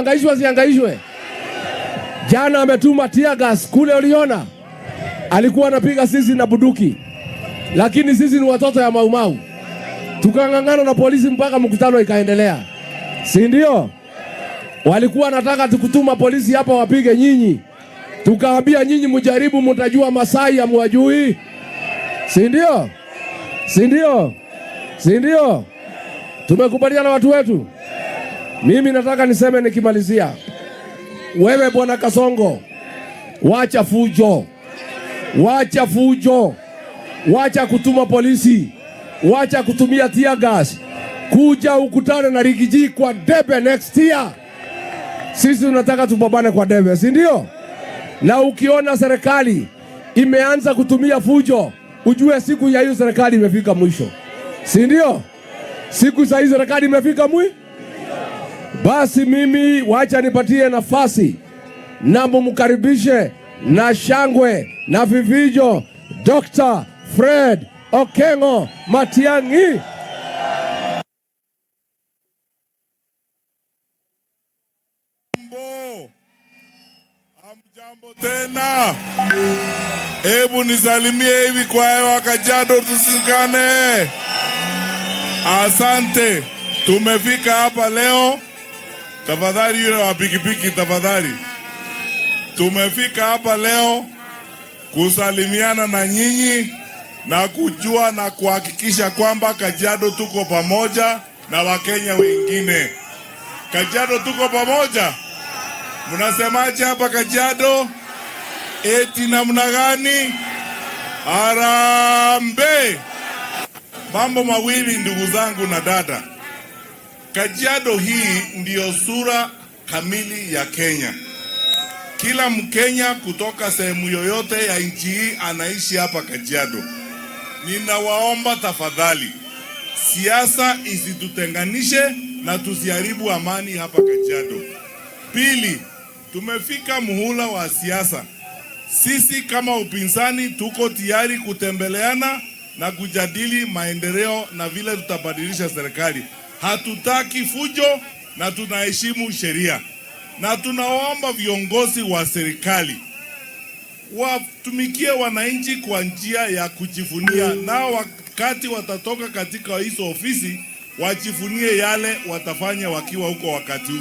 Ahangaishwe sihangaishwe? Jana ametuma tear gas kule, uliona? Alikuwa anapiga sisi na bunduki. Lakini sisi ni watoto ya Mau Mau. Tukangangana na polisi mpaka mkutano ikaendelea. Si ndio? Walikuwa nataka tukutuma polisi hapa wapige nyinyi. Tukaambia nyinyi mjaribu, mtajua Masai hamwajui. Si ndio? Si ndio? Si ndio? Tumekubaliana watu wetu. Mimi nataka niseme nikimalizia. Wewe Bwana Kasongo, wacha fujo. Wacha fujo. Wacha kutuma polisi. Wacha kutumia tear gas. Kuja ukutane na Rigiji kwa debe next year. Sisi tunataka tupambane kwa debe, si ndio? Na ukiona serikali imeanza kutumia fujo, ujue siku ya hiyo serikali imefika mwisho. Si ndio? Siku za hiyo serikali imefika mwisho. Basi mimi wacha nipatie nafasi na mumkaribishe na shangwe na vivijo Dr. Fred Okengo Matiang'i. Hamjambo tena. Hebu nisalimie hivi kwa hewa Kajiado tusikane. Asante. Tumefika hapa leo. Tafadhali yule wa pikipiki tafadhali. Tumefika hapa leo kusalimiana na nyinyi na kujua na kuhakikisha kwamba Kajiado tuko pamoja na Wakenya wengine. Kajiado tuko pamoja. Mnasemaje hapa Kajiado? Eti namna gani? Harambee! Mambo mawili ndugu zangu na dada. Kajiado hii ndiyo sura kamili ya Kenya. Kila Mkenya kutoka sehemu yoyote ya nchi hii anaishi hapa Kajiado. Ninawaomba tafadhali, siasa isitutenganishe na tusiharibu amani hapa Kajiado. Pili, tumefika muhula wa siasa. Sisi kama upinzani tuko tayari kutembeleana na kujadili maendeleo na vile tutabadilisha serikali. Hatutaki fujo na tunaheshimu sheria. Na tunaomba viongozi wa serikali watumikie wananchi kwa njia ya kujivunia, na wakati watatoka katika hizo ofisi wajivunie yale watafanya wakiwa huko wakati huu.